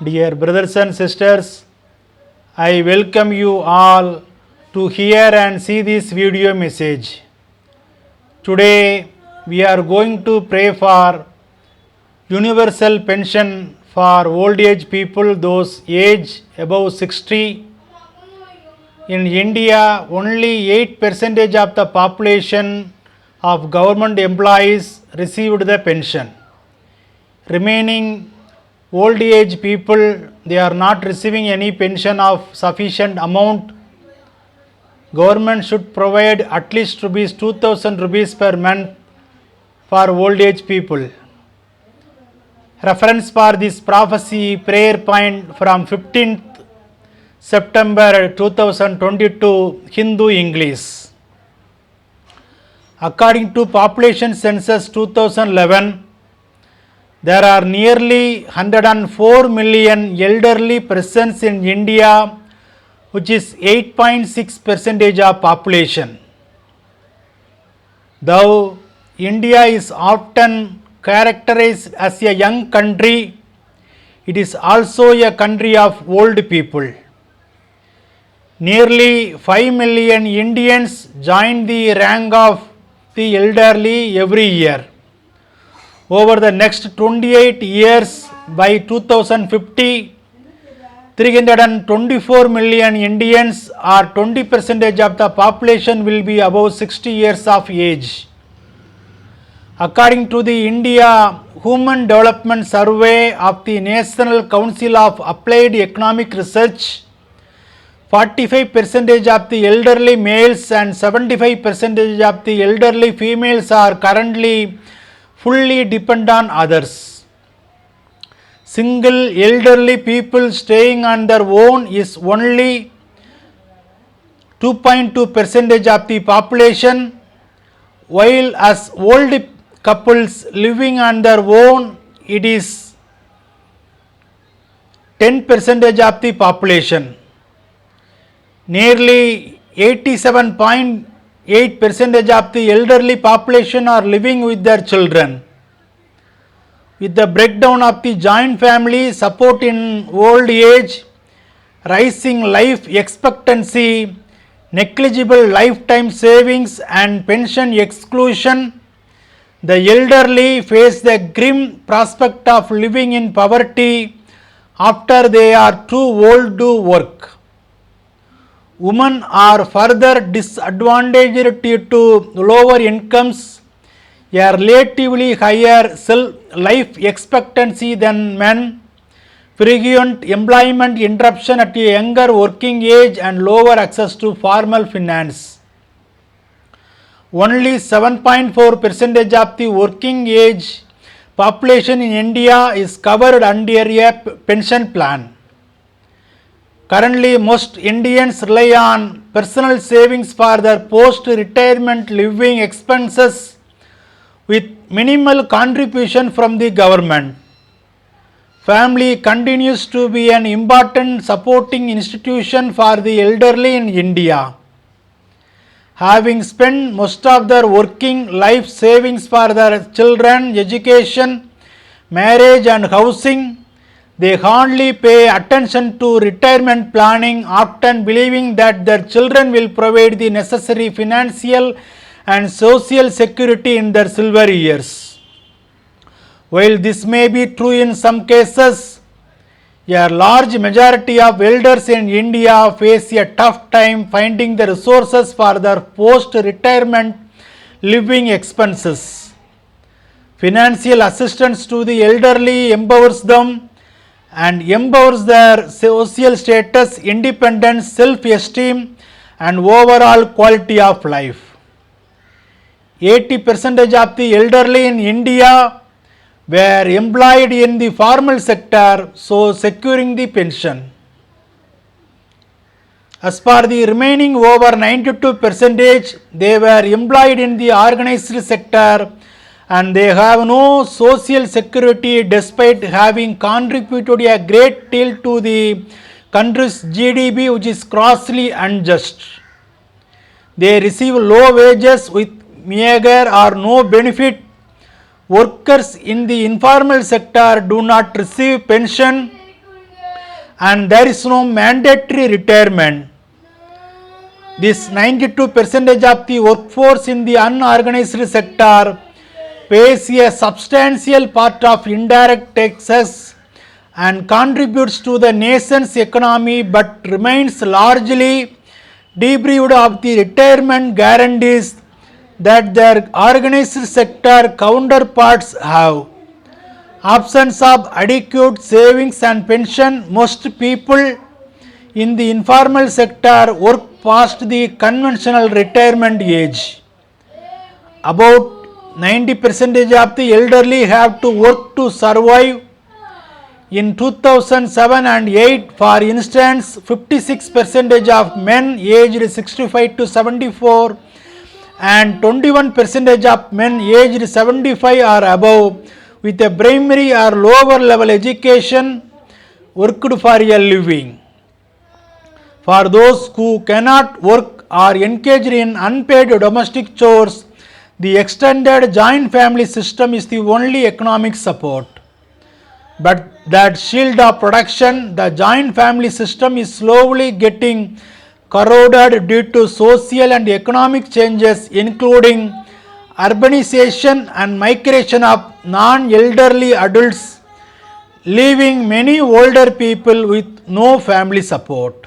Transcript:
Dear brothers and sisters, I welcome you all to hear and see this video message. Today we are going to pray for universal pension for old age people, those age above 60. In India, only 8% of the population of government employees received the pension. Remaining old age people, they are not receiving any pension of sufficient amount. Government should provide at least rupees 2000 rupees per month for old age people. Reference for this prophecy prayer point from 15th September 2022, Hindu English. According to Population Census 2011, there are nearly 104 million elderly persons in India, which is 8.6% of population. Though India is often characterized as a young country, it is also a country of old people. Nearly 5 million Indians join the rank of the elderly every year. Over the next 28 years, by 2050, 324 million Indians or 20% of the population will be above 60 years of age. According to the India Human Development Survey of the National Council of Applied Economic Research, 45% of the elderly males and 75% of the elderly females are currently fully depend on others. Single elderly people staying on their own is only 2.2% of the population, while as old couples living on their own, it is 10% of the population. Nearly 87.8% of the elderly population are living with their children. With the breakdown of the joint family support in old age, rising life expectancy, negligible lifetime savings and pension exclusion, the elderly face the grim prospect of living in poverty after they are too old to work. Women are further disadvantaged due to lower incomes, a relatively higher life expectancy than men, frequent employment interruption at a younger working age and lower access to formal finance. Only 7.4% of the working age population in India is covered under a pension plan. Currently, most Indians rely on personal savings for their post-retirement living expenses with minimal contribution from the government. Family continues to be an important supporting institution for the elderly in India. Having spent most of their working life savings for their children, education, marriage and housing, they hardly pay attention to retirement planning, often believing that their children will provide the necessary financial and social security in their silver years. While this may be true in some cases, a large majority of elders in India face a tough time finding the resources for their post-retirement living expenses. Financial assistance to the elderly empowers them and empowers their social status, independence, self-esteem and overall quality of life. 80% of the elderly in India were employed in the formal sector, so securing the pension. As for the remaining over 92%, they were employed in the organized sector and they have no social security despite having contributed a great deal to the country's GDP, which is grossly unjust. They receive low wages with meager or no benefit. Workers in the informal sector do not receive pension and there is no mandatory retirement. This 92% of the workforce in the unorganized sector pays a substantial part of indirect taxes and contributes to the nation's economy but remains largely deprived of the retirement guarantees that their organized sector counterparts have. Absence of adequate savings and pension, most people in the informal sector work past the conventional retirement age. About 90% of the elderly have to work to survive. In 2007 and 8, for instance, 56% of men aged 65 to 74 and 21% of men aged 75 or above with a primary or lower level education worked for a living. For those who cannot work or engaged in unpaid domestic chores, the extended joint family system is the only economic support. But that shield of protection, the joint family system is slowly getting corroded due to social and economic changes, including urbanization and migration of non-elderly adults, leaving many older people with no family support.